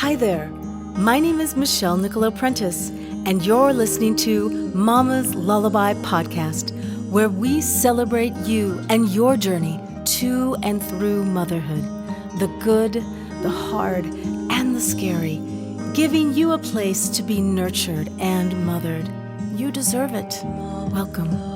Hi there, my name is Michelle Nicola Prentice, and you're listening to Mama's Lullaby podcast, where we celebrate you and your journey to and through motherhood, the good, the hard, and the scary, giving you a place to be nurtured and mothered. You deserve it. Welcome.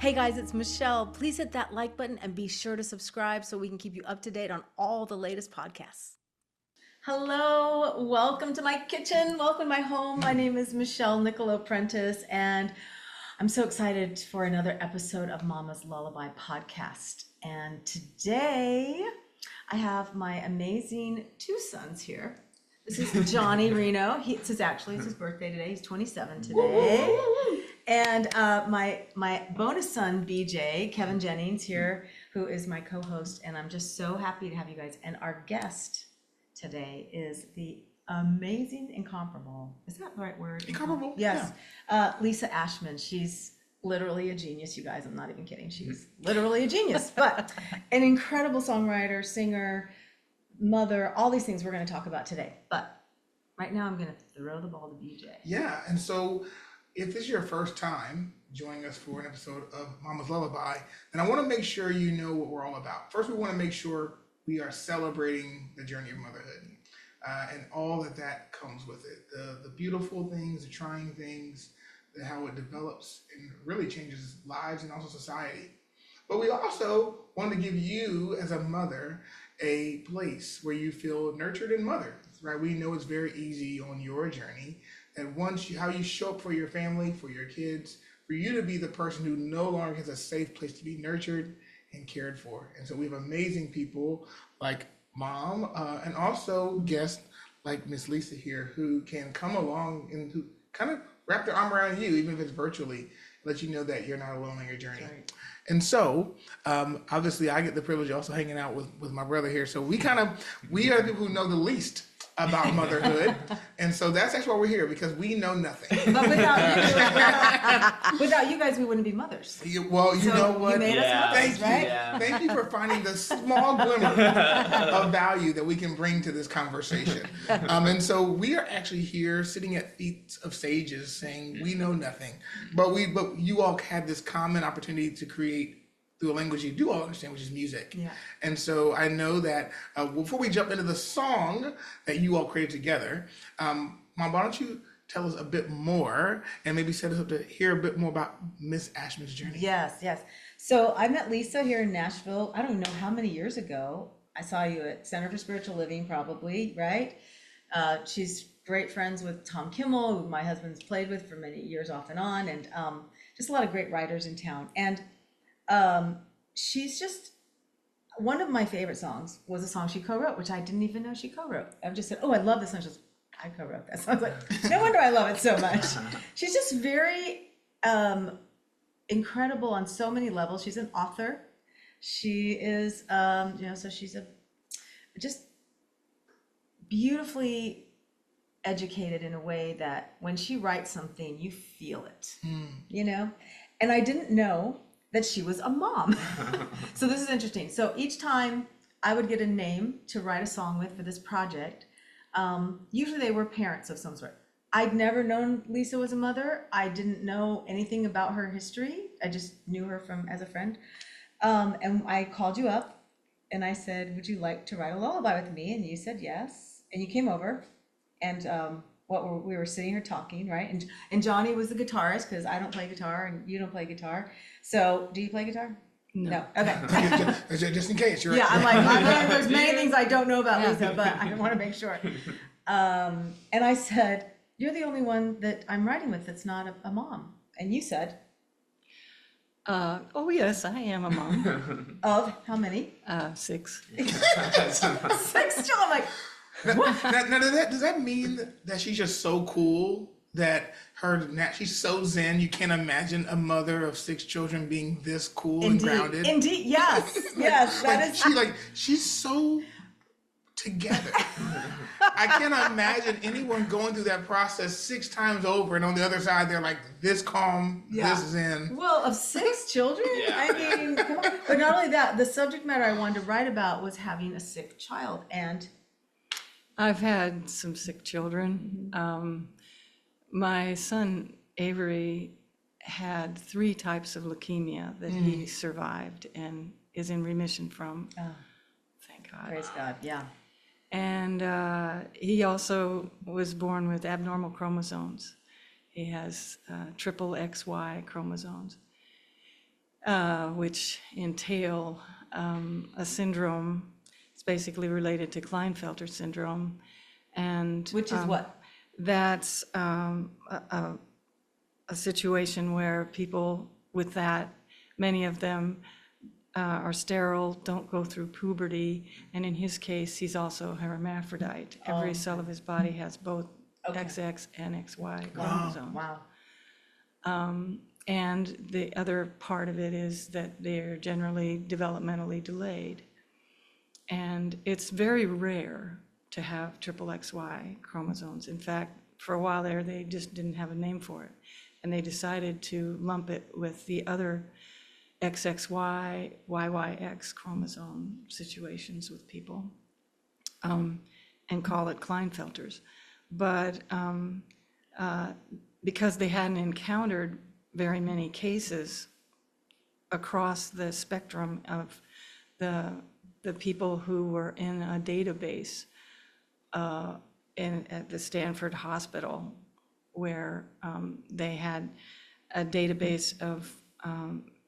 Hey guys, it's Michelle. Please hit that like button and be sure to subscribe so we can keep you up to date on all the latest podcasts. Hello, welcome to my kitchen. Welcome to my home. My name is Michelle Nicola Prentice, and I'm so excited for another episode of Mama's Lullaby podcast. And today I have my amazing two sons here. This is Johnny Reno. It's his birthday today. He's 27 today. And my bonus son, BJ, Kevin Jennings here, who is my co-host. And I'm just so happy to have you guys. And our guest today is the amazing, incomparable, is that the right word? Incomparable? Yes. Yeah. Lisa Aschmann. She's literally a genius, you guys. I'm not even kidding. She's literally a genius, but an incredible songwriter, singer, mother, all these things we're going to talk about today. But right now I'm going to throw the ball to BJ. Yeah, and so if this is your first time joining us for an episode of Mama's Lullaby, then I want to make sure you know what we're all about. First, we want to make sure we are celebrating the journey of motherhood and all that comes with it. The beautiful things, the trying things, how it develops and really changes lives and also society. But we also want to give you, as a mother, a place where you feel nurtured and mothered, right? We know it's very easy on your journey that how you show up for your family, for your kids, for you to be the person who no longer has a safe place to be nurtured and cared for. And so we have amazing people like Mom and also guests like Miss Lisa here who can come along and who kind of wrap their arm around you, even if it's virtually, let you know that you're not alone on your journey. Right. And so, obviously, I get the privilege of also hanging out with my brother here. So we are the people who know the least about motherhood. And so that's actually why we're here, because we know nothing. But without you guys, we wouldn't be mothers. You know what? You made us mothers, right? Yeah. Thank you for finding the small glimmer of value that we can bring to this conversation. And so we are actually here sitting at feet of sages saying we know nothing, but you all had this common opportunity to create through a language you do all understand, which is music. Yeah. And so I know that before we jump into the song that you all created together, Mom, why don't you tell us a bit more and maybe set us up to hear a bit more about Miss Aschmann's journey? Yes. So I met Lisa here in Nashville, I don't know how many years ago. I saw you at Center for Spiritual Living, probably, right? She's great friends with Tom Kimmel, who my husband's played with for many years off and on, and just a lot of great writers in town. And she's just, one of my favorite songs was a song she co-wrote, which I didn't even know she co-wrote. I've just said, oh, I love this song. She goes, I co-wrote that song. I was like, no wonder I love it so much. She's just very incredible on so many levels. She's an author. She is, so she's just beautifully educated in a way that when she writes something, you feel it, And I didn't know that she was a mom. So this is interesting. So each time I would get a name to write a song with for this project, usually they were parents of some sort. I'd never known Lisa was a mother. I didn't know anything about her history. I just knew her as a friend. And I called you up and I said, would you like to write a lullaby with me? And you said yes. And you came over and we were sitting here talking, right? And Johnny was the guitarist, because I don't play guitar and you don't play guitar. So do you play guitar? No. Okay. Just in case. You're yeah, I'm like, there's many things I don't know about Lisa, but I want to make sure. And I said, you're the only one that I'm writing with that's not a mom. And you said, oh yes, I am a mom. Of how many? 6. 6 children. I'm like, now does that mean that she's just so cool that she's so zen, you can't imagine a mother of 6 children being this cool and grounded? Indeed, yes, that is. She's so together. I cannot imagine anyone going through that process 6 times over, and on the other side, they're like this calm, Yeah. this zen. Well, of 6 children? I mean, come on. But not only that, the subject matter I wanted to write about was having a sick child. And I've had some sick children. My son Avery had 3 types of leukemia that he survived and is in remission from. Thank God. praise God, yeah. And he also was born with abnormal chromosomes. He has triple XY chromosomes, which entail a syndrome. It's basically related to Klinefelter syndrome. And Which is what? that's a situation where people with that, many of them are sterile, don't go through puberty, and in his case, he's also a hermaphrodite. Every cell of his body has both XX and XY chromosomes. Wow. And the other part of it is that they're generally developmentally delayed. And it's very rare to have triple XY chromosomes. In fact, for a while there, they just didn't have a name for it. And they decided to lump it with the other XXY, YYX chromosome situations with people, and call it Klinefelters. But because they hadn't encountered very many cases across the spectrum of the people who were in a database at the Stanford Hospital, where they had a database of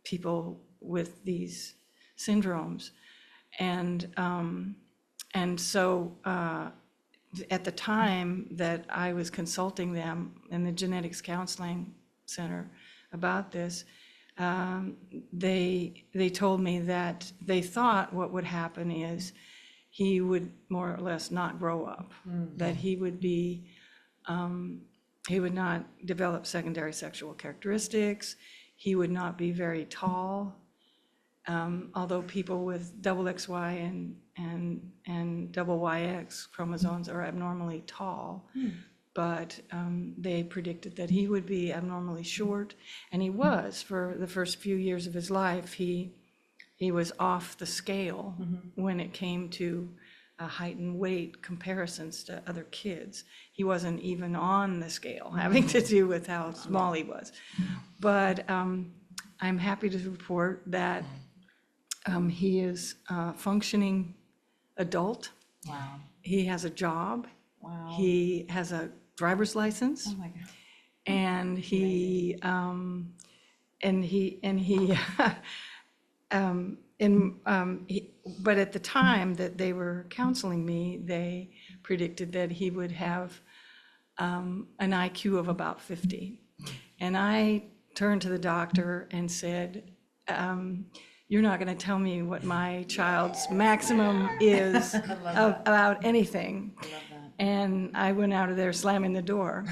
people with these syndromes, and so at the time that I was consulting them in the genetics counseling center about this, they told me that they thought what would happen is he would more or less not grow up, that he would be, he would not develop secondary sexual characteristics, he would not be very tall, although people with double XY and double YX chromosomes are abnormally tall. But they predicted that he would be abnormally short, and he was. For the first few years of his life, he was off the scale when it came to height and weight comparisons to other kids. He wasn't even on the scale, having to do with how small he was. But I'm happy to report that he is a functioning adult. Wow. He has a job. Wow. He has a driver's license, Oh my God. and he but at the time that they were counseling me, they predicted that he would have an IQ of about 50. And I turned to the doctor and said, you're not going to tell me what my child's maximum is about anything. I love that. And I went out of there slamming the door.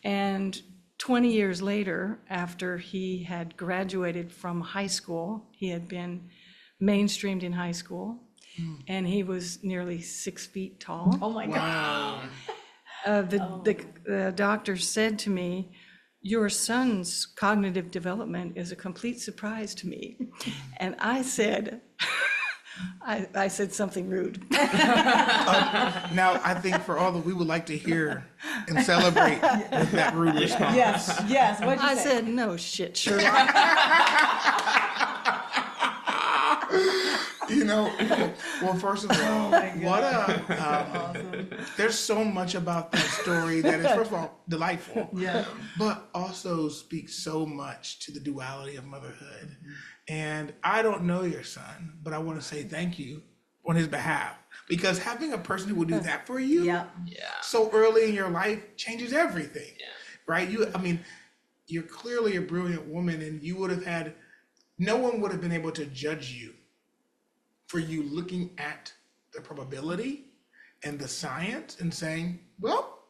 And 20 years later, after he had graduated from high school, he had been mainstreamed in high school, and he was nearly 6 feet tall. Oh my God. Wow. The doctor said to me, your son's cognitive development is a complete surprise to me. And I said, I said something rude. Now, I think for all that we would like to hear and celebrate with that rude response. Yes. What'd you I say? said, no shit, Sherlock. You know, well, first of all, what a, there's so much about that story that is, first of all, delightful, but also speaks so much to the duality of motherhood. And I don't know your son, but I want to say thank you on his behalf, because having a person who will do that for you so early in your life changes everything, right? You're clearly a brilliant woman, and you would have had, no one would have been able to judge you for you looking at the probability and the science and saying, well,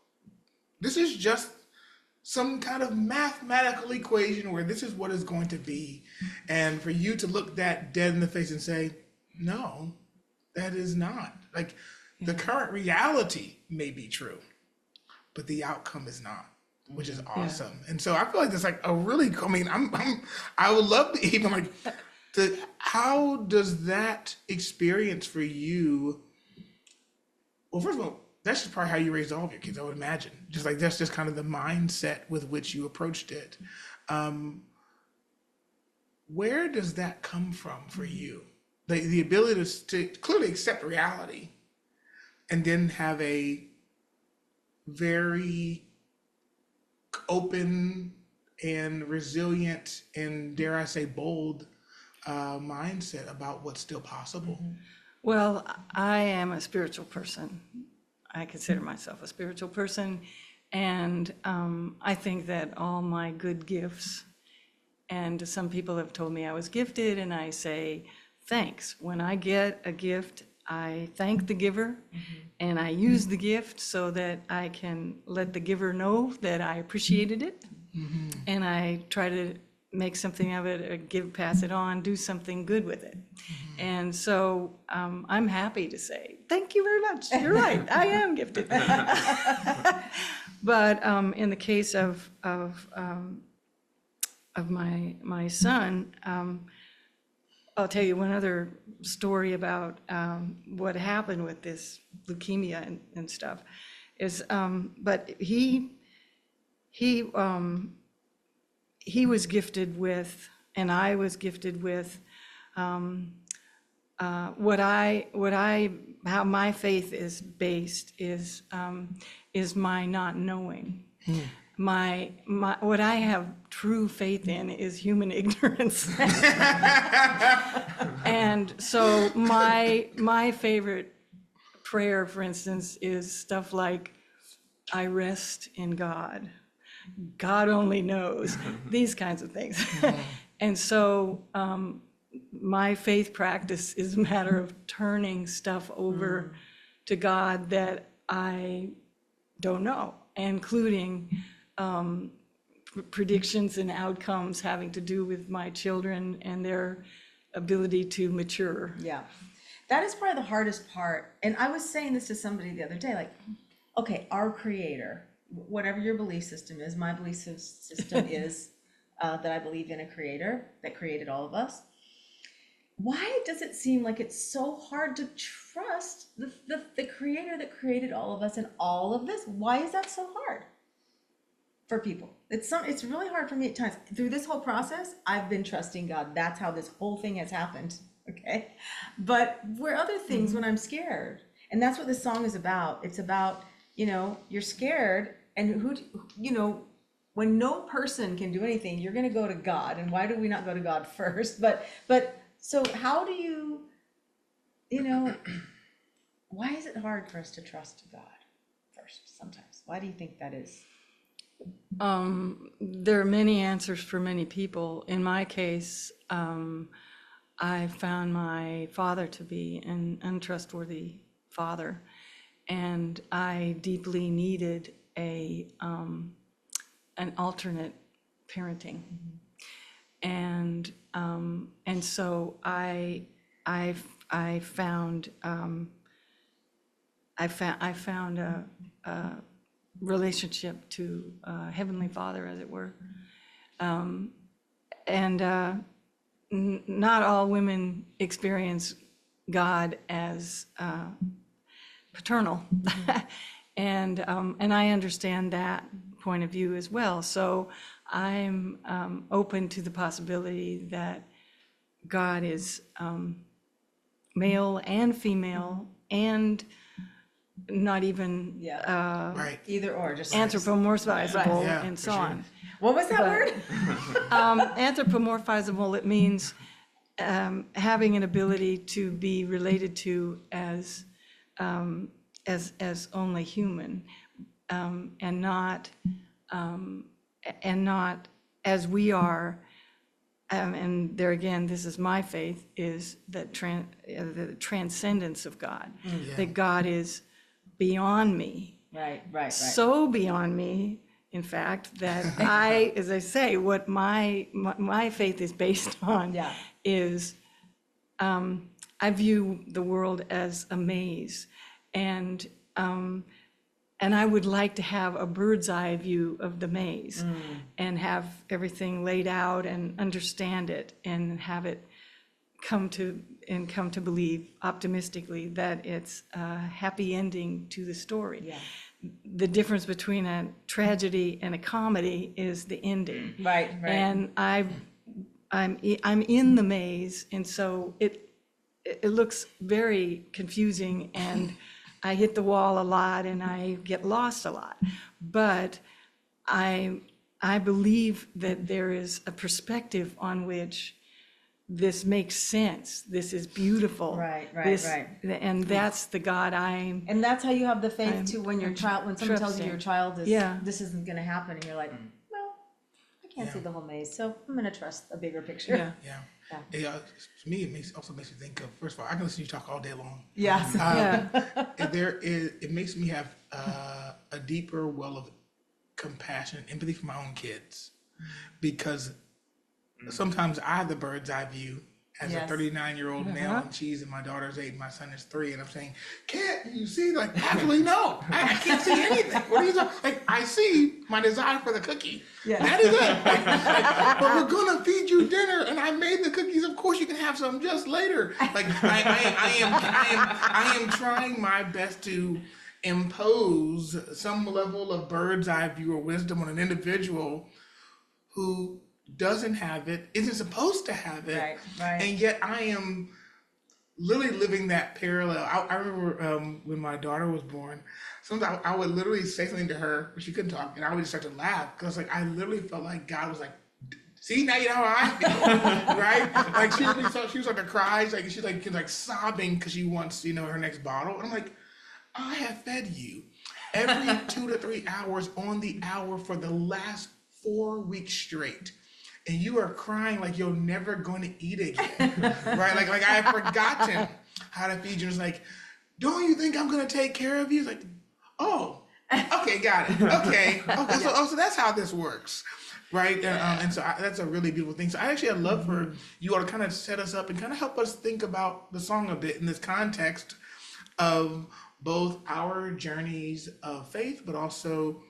this is just some kind of mathematical equation where this is what it's going to be. And for you to look that dead in the face and say, no, that is not. Like, The current reality may be true, but the outcome is not, which is awesome. And so I feel like there's like a really, I mean, I would love to even like, how does that experience for you? Well, first of all, that's just probably how you raised all of your kids, I would imagine. Just like, that's just kind of the mindset with which you approached it. Where does that come from for you? The ability to clearly accept reality and then have a very open and resilient and, dare I say, bold mindset about what's still possible. Well, I am a spiritual person. I consider myself a spiritual person, and I think that all my good gifts, and some people have told me I was gifted, and I say thanks. When I get a gift, I thank the giver, and I use the gift so that I can let the giver know that I appreciated it, and I try to make something of it, or pass it on, do something good with it. And so I'm happy to say, thank you very much. You're right, I am gifted. But in the case of my son, I'll tell you one other story about what happened with this leukemia and stuff. Is but he was gifted with, and I was gifted with, how my faith is based is my not knowing. What I have true faith in is human ignorance. And so my favorite prayer, for instance, is stuff like, I rest in God. God only knows, these kinds of things. And so my faith practice is a matter of turning stuff over to God that I don't know, including predictions and outcomes having to do with my children and their ability to mature. Yeah. That is probably the hardest part. And I was saying this to somebody the other day, like, okay, our creator, whatever your belief system is, my belief system is that I believe in a creator that created all of us. Why does it seem like it's so hard to trust the creator that created all of us and all of this? Why is that so hard for people? It's really hard for me at times. Through this whole process, I've been trusting God. That's how this whole thing has happened, okay? But where other things when I'm scared, and that's what this song is about. It's about, you're scared, and when no person can do anything, you're going to go to God. And why do we not go to God first? But so how do you, why is it hard for us to trust God first sometimes? Why do you think that is? There are many answers for many people. In my case, I found my father to be an untrustworthy father, and I deeply needed an alternate parenting. And so I found a relationship to Heavenly Father, as it were. Not all women experience God as paternal, and I understand that point of view as well. So I'm open to the possibility that God is male and female and not even Right. Either or, just anthropomorphizable Yeah, and for so sure. on. what was that word? Anthropomorphizable, it means having an ability to be related to as only human, and not as we are. And there again, this is my faith, is that the transcendence of God, that God is beyond me, Right. so beyond me, in fact, that I, as I say, what my faith is based on is I view the world as a maze, And I would like to have a bird's eye view of the maze and have everything laid out and understand it and have it come to believe optimistically that it's a happy ending to the story. Yeah. The difference between a tragedy and a comedy is the ending. Right. And I'm in the maze, and so it looks very confusing, and I hit the wall a lot and I get lost a lot. But I believe that there is a perspective on which this makes sense. This is beautiful. Right. And that's the God I'm. And that's how you have the faith I'm- to when I'm someone tells you trusting. your child is, Yeah. this isn't going to happen, and you're like, well, I can't see the whole maze, so I'm going to trust a bigger picture. Yeah. To me, also makes me think of, first of all, I can listen to you talk all day long. Yes. It makes me have a deeper well of compassion and empathy for my own kids, because sometimes I have the bird's eye view as a 39-year-old male, and my daughter's 8 and my son is 3, and I'm saying, can't you see? Like, actually, no, I can't see anything. What are you talking? Like, I see my desire for the cookie. Yeah. That is it. But we're gonna feed you dinner, and I made the cookies. Of course, you can have some just later. Like, I am trying my best to impose some level of bird's eye view or wisdom on an individual who doesn't have it, isn't supposed to have it, Right. and yet I am literally living that parallel. I remember when my daughter was born, sometimes I would literally say something to her, but she couldn't talk, and I would just start to laugh, because like I literally felt like God was like, see, now you know how I feel, right? Like she was like to cry, she's like sobbing because she wants her next bottle, and I'm like, I have fed you every 2 to 3 hours on the hour for the last 4 weeks straight, and you are crying like you're never going to eat again, right? Like I have forgotten how to feed you. It's like, don't you think I'm going to take care of you? It's like, oh, okay, got it. Okay. So that's how this works, right? And so that's a really beautiful thing. So I'd love for you all to kind of set us up and kind of help us think about the song a bit in this context of both our journeys of faith, but also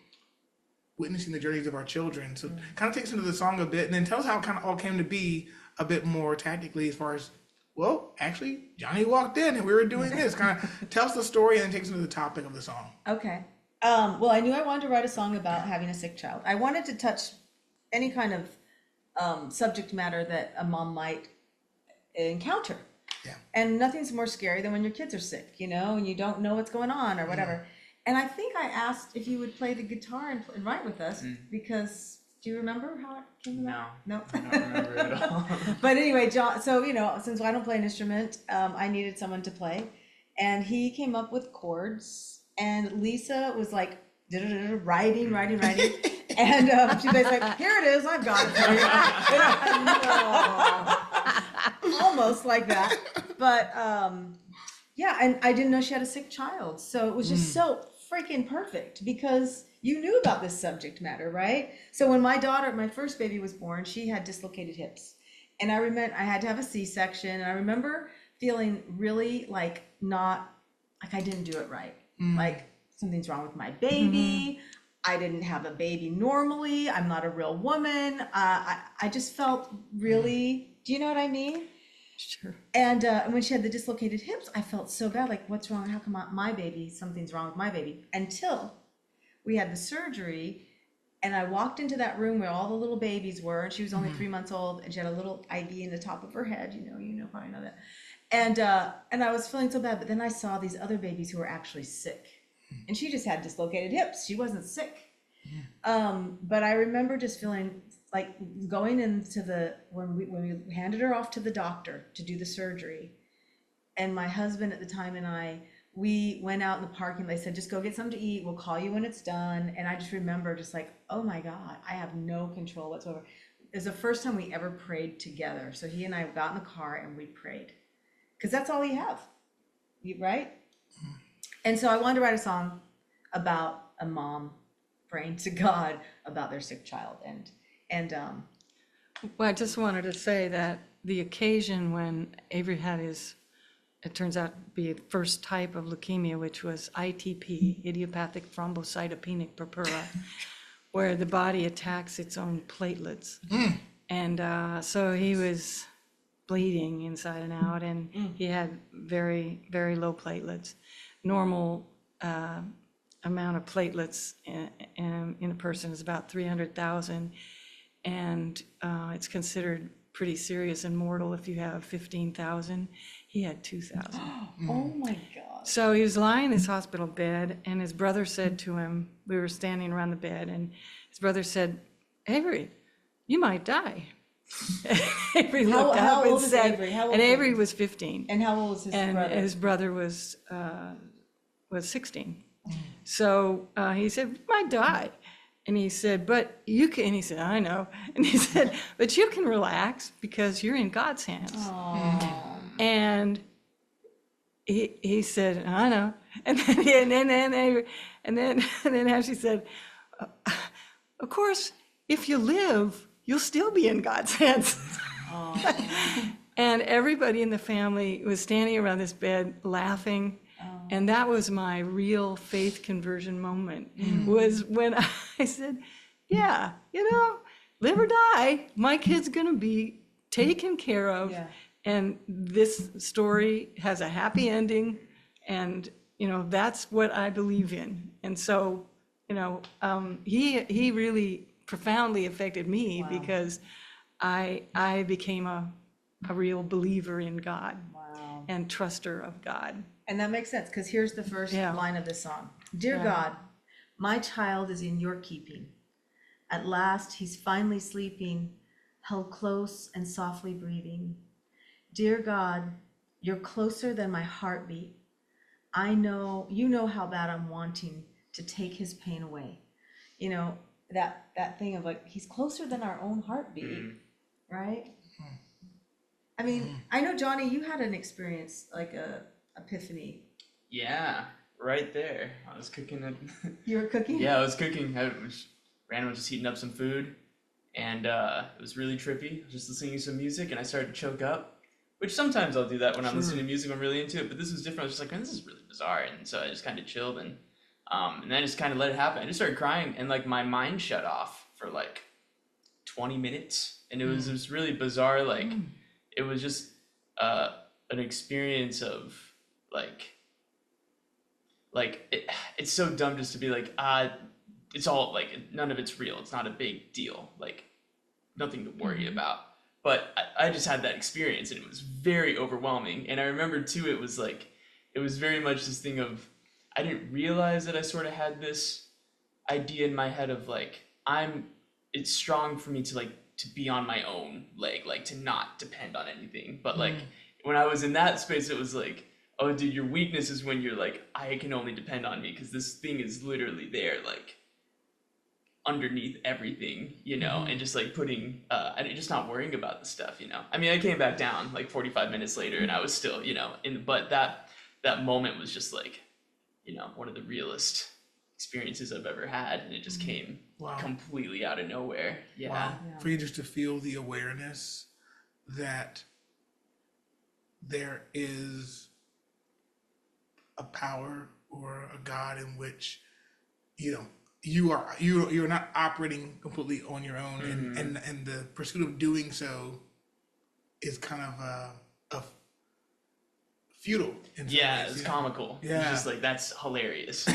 witnessing the journeys of our children. So kind of take us into the song a bit, and then tell us how it kind of all came to be a bit more tactically, as far as, well, actually, Johnny walked in and we were doing this. Kind of tell us the story and then take us into the topic of the song. Okay. Well, I knew I wanted to write a song about having a sick child. I wanted to touch any kind of subject matter that a mom might encounter. Yeah. And nothing's more scary than when your kids are sick, and you don't know what's going on or whatever. And I think I asked if you would play the guitar and write with us, because do you remember how it came about? No. I don't remember it at all. But anyway, John, so, since I don't play an instrument, I needed someone to play. And he came up with chords, and Lisa was like, writing. And she was like, here it is, I've got it for you. Almost like that. But yeah, and I didn't know she had a sick child. So it was just so freaking perfect, because you knew about this subject matter, right? So when my first baby was born, she had dislocated hips. And I remember I had to have a C-section. And I remember feeling really like I didn't do it right. Like something's wrong with my baby. I didn't have a baby normally. I'm not a real woman. I just felt really, do you know what I mean? Sure. And when she had the dislocated hips, I felt so bad. Like, what's wrong? How come something's wrong with my baby? Until we had the surgery, and I walked into that room where all the little babies were, and she was only 3 months old, and she had a little IV in the top of her head. You probably know that. And I was feeling so bad, but then I saw these other babies who were actually sick, and she just had dislocated hips. She wasn't sick. But I remember just feeling like going into when we handed her off to the doctor to do the surgery, and my husband at the time and we went out in the parking lot. They said, just go get something to eat. We'll call you when it's done. And I just remember just like, oh my God, I have no control whatsoever. It was the first time we ever prayed together. So he and I got in the car and we prayed, because that's all we have, right? And so I wanted to write a song about a mom praying to God about their sick child. And Well, I just wanted to say that the occasion when Avery had his it turns out to be the first type of leukemia, which was ITP, idiopathic thrombocytopenic purpura, where the body attacks its own platelets. And so he was bleeding inside and out, and he had very, very low platelets. Normal amount of platelets in a person is about 300,000, and it's considered pretty serious and mortal if you have 15,000. He had 2,000. Oh my God. So he was lying in his hospital bed, and his brother said to him, we were standing around the bed, and his brother said, Avery, you might die. Avery looked How up and old is said, Avery? How old and is Avery he? was 15. And how old was his And brother? his brother was 16. So he said, "We might die." And he said, "But you can," and he said, "I know." And he said, "But you can relax because you're in God's hands." Aw. And he said, "I know." And then Ashley said, "Of course, if you live, you'll still be in God's hands." And everybody in the family was standing around this bed laughing. And that was my real faith conversion moment, was when I said, yeah, live or die, my kid's gonna be taken care of. Yeah. And this story has a happy ending, and that's what I believe in. And so he really profoundly affected me. Wow. Because I became a real believer in God. Wow. And truster of God. And that makes sense, because here's the first Yeah. line of this song. Dear Yeah. God, my child is in your keeping. At last, he's finally sleeping, held close and softly breathing. Dear God, you're closer than my heartbeat. I know, you know how bad I'm wanting to take his pain away. That thing of like, he's closer than our own heartbeat, right? I mean, I know, Johnny, you had an experience, like a epiphany. Yeah, right there. I was cooking it. You were cooking? Yeah, I was cooking. Random was just heating up some food, and it was really trippy. I was just listening to some music, and I started to choke up, which sometimes I'll do that when I'm listening to music. I'm really into it, but this was different. I was just like, man, this is really bizarre, and so I just kind of chilled, and then I just kind of let it happen. I just started crying, and like my mind shut off for like 20 minutes, and it was really bizarre. Like it was just an experience of it's so dumb just to be like, it's all like, none of it's real. It's not a big deal. Like nothing to worry about. But I just had that experience, and it was very overwhelming. And I remember too, it was very much this thing of, I didn't realize that I sort of had this idea in my head of like, it's strong for me to be on my own leg, like to not depend on anything. But like when I was in that space, it was like, oh dude, your weakness is when you're like, I can only depend on me because this thing is literally there, like underneath everything, and just like putting, and just not worrying about the stuff, I mean, I came back down like 45 minutes later, and I was still, but that moment was just like, one of the realest experiences I've ever had, and it just came completely out of nowhere. Yeah. Wow. For you just to feel the awareness that there is a power or a God in which you're not operating completely on your own, and the pursuit of doing so is kind of a futile. In some Yeah, ways, it's comical. Yeah. It's just like, that's hilarious.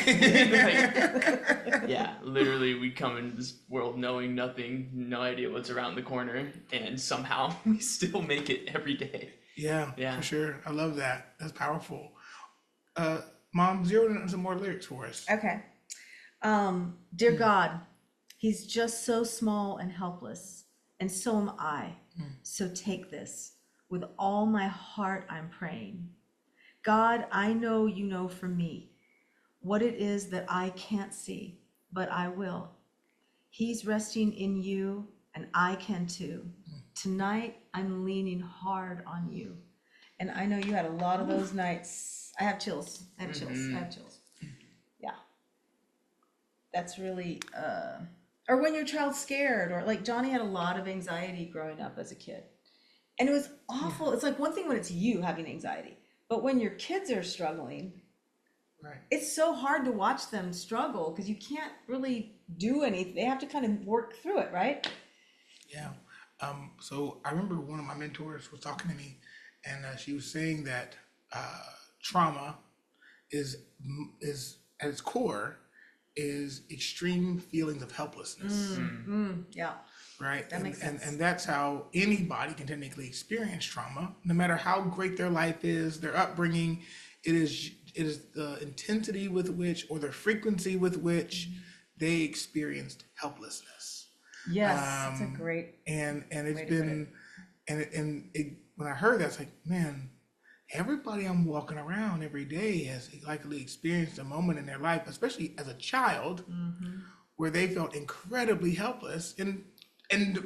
Yeah, literally, we come into this world knowing nothing, no idea what's around the corner, and somehow we still make it every day. Yeah, Yeah. for sure. I love that. That's powerful. Mom, zero in some more lyrics for us. Okay. Dear God, he's just so small and helpless, and so am I. So take this. With all my heart, I'm praying. God, I know you know for me what it is that I can't see, but I will. He's resting in you, and I can too. Tonight, I'm leaning hard on you. And I know you had a lot of those nights. I have chills. I have chills. Yeah. That's really, or when your child's scared, or like Johnny had a lot of anxiety growing up as a kid. And it was awful. It's like one thing when it's you having anxiety, But when your kids are struggling, Right. it's so hard to watch them struggle because you can't really do anything. They have to kind of work through it, right? Yeah. So I remember one of my mentors was talking to me, and she was saying that trauma is at its core is extreme feelings of helplessness, Yeah, right? that makes sense. And that's how anybody can technically experience trauma, no matter how great their life is, their upbringing. It is the intensity with which, or the frequency with which, they experienced helplessness. Yes, that's a great. And it's way to put been and when I heard that, it's like, man, everybody I'm walking around every day has likely experienced a moment in their life, especially as a child, where they felt incredibly helpless, and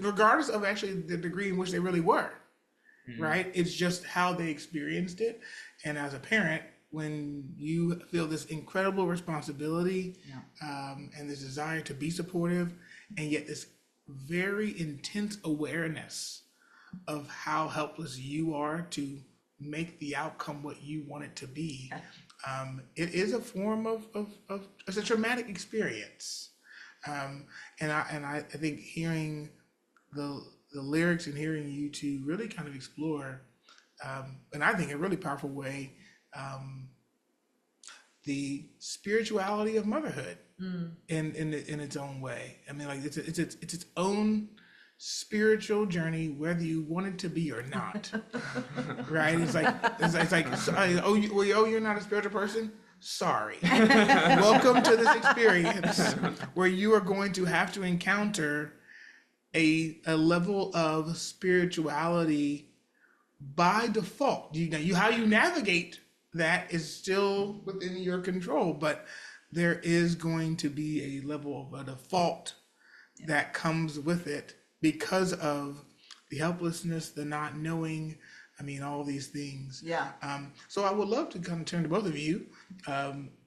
regardless of actually the degree in which they really were, right? It's just how they experienced it. And as a parent, when you feel this incredible responsibility and this desire to be supportive, and yet this very intense awareness of how helpless you are to make the outcome what you want it to be, it is a form of it's a traumatic experience. And I think hearing the lyrics and hearing you two really kind of explore, and I think a really powerful way, the spirituality of motherhood in its own way. I mean, like it's its own spiritual journey, whether you want it to be or not. Right? It's like you're not a spiritual person. Sorry. Welcome to this experience where you are going to have to encounter a level of spirituality by default. How you navigate that is still within your control, but there is going to be a level of a default that comes with it because of the helplessness, the not knowing, I mean, all these things. Yeah. So I would love to kind of turn to both of you,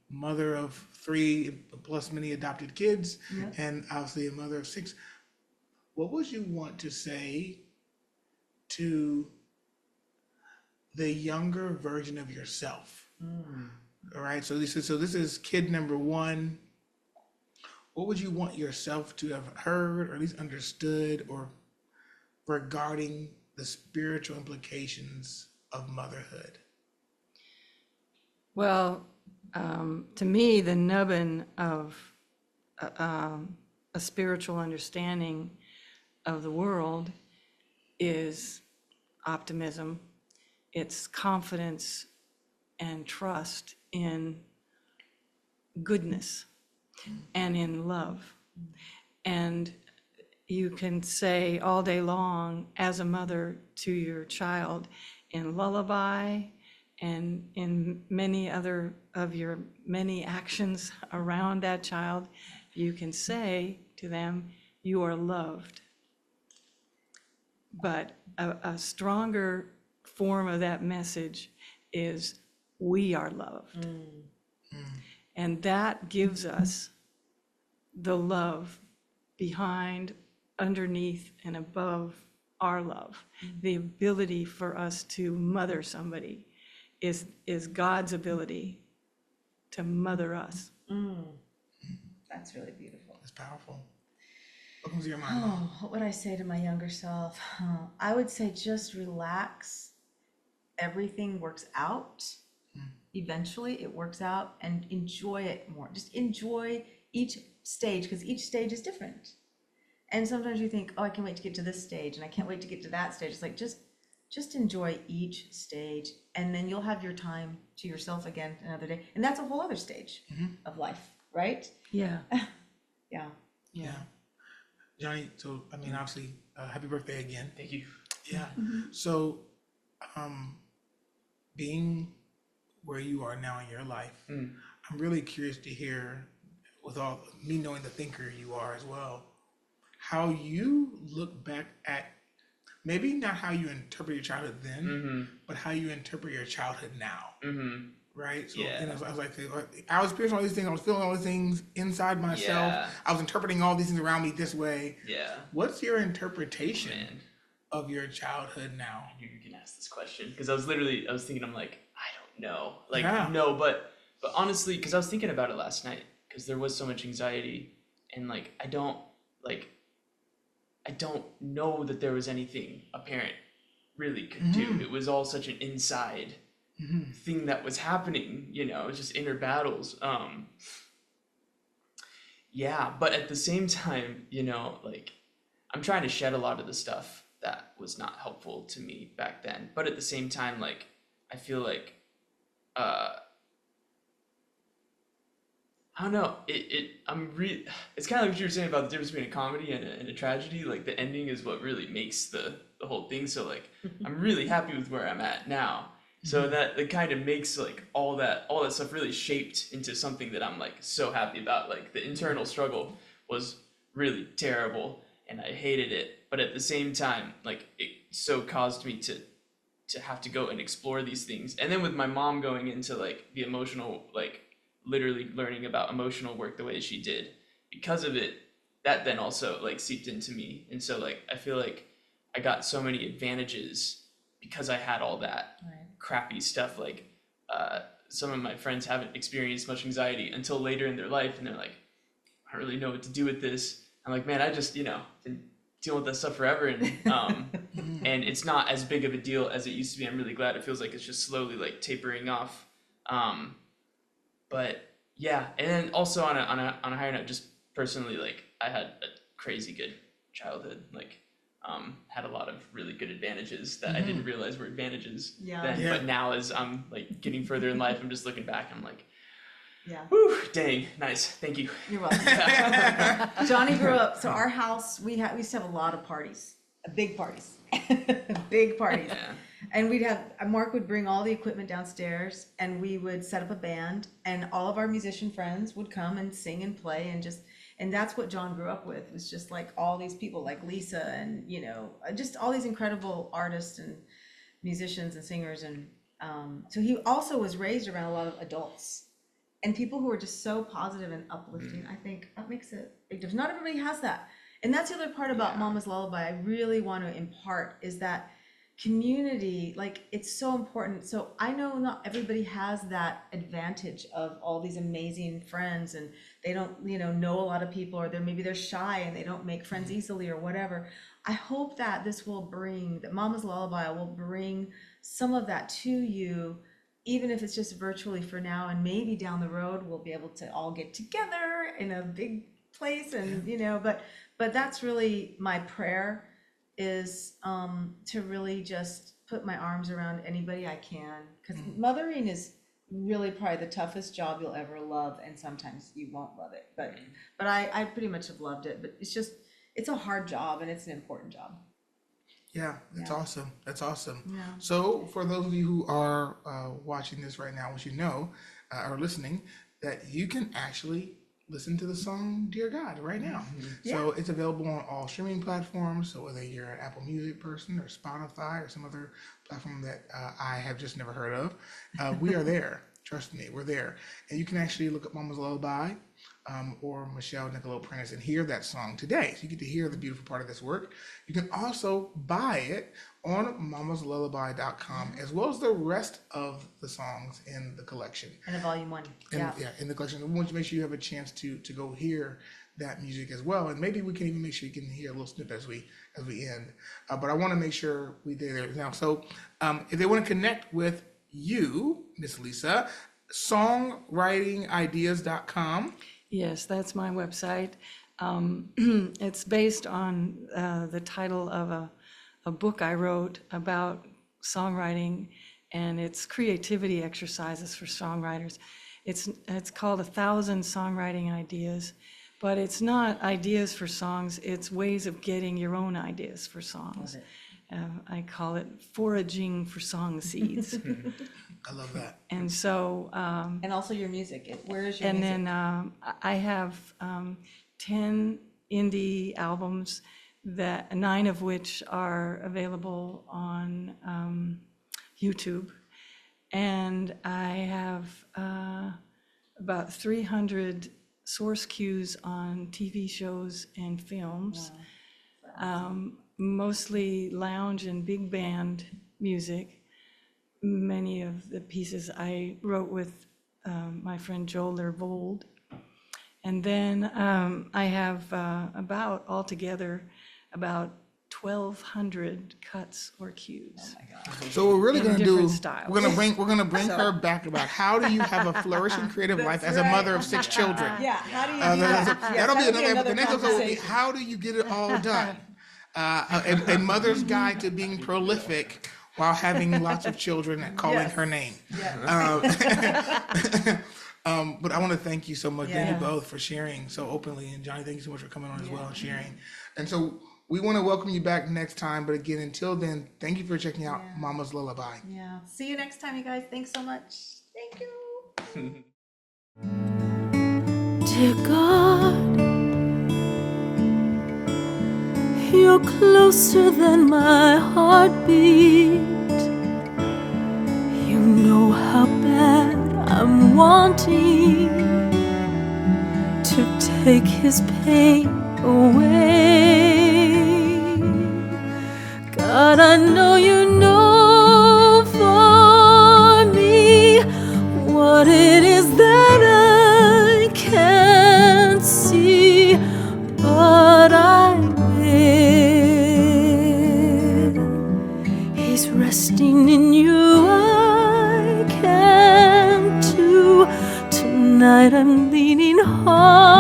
mother of 3 plus many adopted kids, and obviously a mother of 6. What would you want to say to the younger version of yourself? All right. So this is kid number 1. What would you want yourself to have heard, or at least understood, or regarding the spiritual implications of motherhood? Well, to me, the nubbin of a spiritual understanding of the world is optimism. It's confidence and trust in goodness and in love. And you can say all day long as a mother to your child in Lullaby and in many other of your many actions around that child, you can say to them, you are loved. But a stronger form of that message is we are loved. And that gives us the love behind, underneath, and above our love. The ability for us to mother somebody is God's ability to mother us. That's really beautiful. It's powerful. What comes to your mind, Mom? What would I say to my younger self? I would say just relax. Everything works out. Eventually it works out, and enjoy it more. Just enjoy each stage, because each stage is different. And sometimes you think, oh, I can't wait to get to this stage, and I can't wait to get to that stage. It's like, just enjoy each stage, and then you'll have your time to yourself again another day. And that's a whole other stage of life, right? Yeah. Yeah. Yeah. Johnny, so, I mean, obviously, happy birthday again. Thank you. Yeah. So, being where you are now in your life, I'm really curious to hear, with all me knowing the thinker you are as well, how you look back at, maybe not how you interpret your childhood then, but how you interpret your childhood now. Right? So, Yeah. and I was like, I was experiencing all these things, I was feeling all these things inside myself. Yeah. I was interpreting all these things around me this way. Yeah. What's your interpretation Man, of your childhood now? you can ask this question, because I was thinking, I'm like, I don't no, like Yeah. no, but honestly, because I was thinking about it last night, because there was so much anxiety, and like I don't know that there was anything a parent really could do. It was all such an inside thing that was happening, you know, just inner battles. Yeah, but at the same time, you know, like I'm trying to shed a lot of the stuff that was not helpful to me back then. But at the same time, like I feel like I don't know. It's kind of like what you were saying about the difference between a comedy and a tragedy. Like the ending is what really makes the whole thing. So like I'm really happy with where I'm at now. So that it kind of makes like all that stuff really shaped into something that I'm like so happy about. Like the internal struggle was really terrible and I hated it. But at the same time, like it so caused me to have to go and explore these things. And then with my mom going into like the emotional, like literally learning about emotional work the way she did, because of it, that then also like seeped into me. And so like I feel like I got so many advantages because I had all that crappy stuff. Like some of my friends haven't experienced much anxiety until later in their life, and they're like, I don't really know what to do with this. I'm like, man, I just, you know, been dealing with that stuff forever, and and it's not as big of a deal as it used to be. I'm really glad. It feels like it's just slowly like tapering off. But yeah, and then also on a higher note, just personally, like I had a crazy good childhood. Like had a lot of really good advantages that I didn't realize were advantages then. Yeah. But now as I'm like getting further in life, I'm just looking back and I'm like, Yeah. whew, dang, nice, thank you. You're welcome. Johnny grew up, so our house, we used to have a lot of parties, big parties, big parties. Yeah. And Mark would bring all the equipment downstairs and we would set up a band and all of our musician friends would come and sing and play and that's what John grew up with, was just like all these people like Lisa and, you know, just all these incredible artists and musicians and singers. And so he also was raised around a lot of adults and people who are just so positive and uplifting. I think that makes it big difference. Not everybody has that. And that's the other part about Mama's Lullaby I really want to impart, is that community, like it's so important. So I know not everybody has that advantage of all these amazing friends and they don't, you know a lot of people, or maybe they're shy and they don't make friends easily or whatever. I hope that that Mama's Lullaby will bring some of that to you, even if it's just virtually for now, and maybe down the road we'll be able to all get together in a big place and but that's really my prayer, is to really just put my arms around anybody I can, because mothering is really probably the toughest job you'll ever love, and sometimes you won't love it, but I pretty much have loved it. But it's a hard job and it's an important job. Yeah, that's awesome. That's awesome. Yeah. So for those of you who are watching this right now, what you know, or listening, that you can actually listen to the song Dear God right now. So it's available on all streaming platforms. So whether you're an Apple Music person or Spotify or some other platform that I have just never heard of, we are there. Trust me, we're there. And you can actually look up Mama's Lullaby or Reno Prentice and hear that song today. So you get to hear the beautiful part of this work. You can also buy it on mamaslullaby.com, as well as the rest of the songs in the collection. And a volume 1. In the collection. We want you to make sure you have a chance to go hear that music as well. And maybe we can even make sure you can hear a little snippet as we end. But I want to make sure we do there now. So if they want to connect with you, Miss Lisa, songwritingideas.com. Yes, that's my website. It's based on the title of a book I wrote about songwriting, and it's creativity exercises for songwriters. It's called 1,000 Songwriting Ideas, but it's not ideas for songs, it's ways of getting your own ideas for songs. I call it foraging for song seeds. I love that. And so, And also your music. Where is your and music? then I have 10 indie albums, 9 of which are available on YouTube. And I have about 300 source cues on TV shows and films, mostly lounge and big band music. many of the pieces I wrote with my friend Joel Lervold. And then I have altogether about 1,200 cuts or cues. So what we're really In going to do, different styles. we're gonna bring her back about how do you have a flourishing creative life as a mother of 6 children. Yeah, how do you do that? That'll be another. another The next episode will be conversation. how do you get it all done? A mother's guide to being prolific while having lots of children and calling her name. But I want to thank you so much, thank you both for sharing so openly, and Johnny, thank you so much for coming on as well and sharing. And so we want to welcome you back next time. But again, until then, thank you for checking out Mama's Lullaby. Yeah. See you next time, you guys. Thanks so much. Thank you. Dear God, you're closer than my heartbeat. You know how bad I'm wanting to take his pain away. God, I know you know for me what it is that I can't see, but I will. He's resting in you, I can too. Tonight I'm leaning hard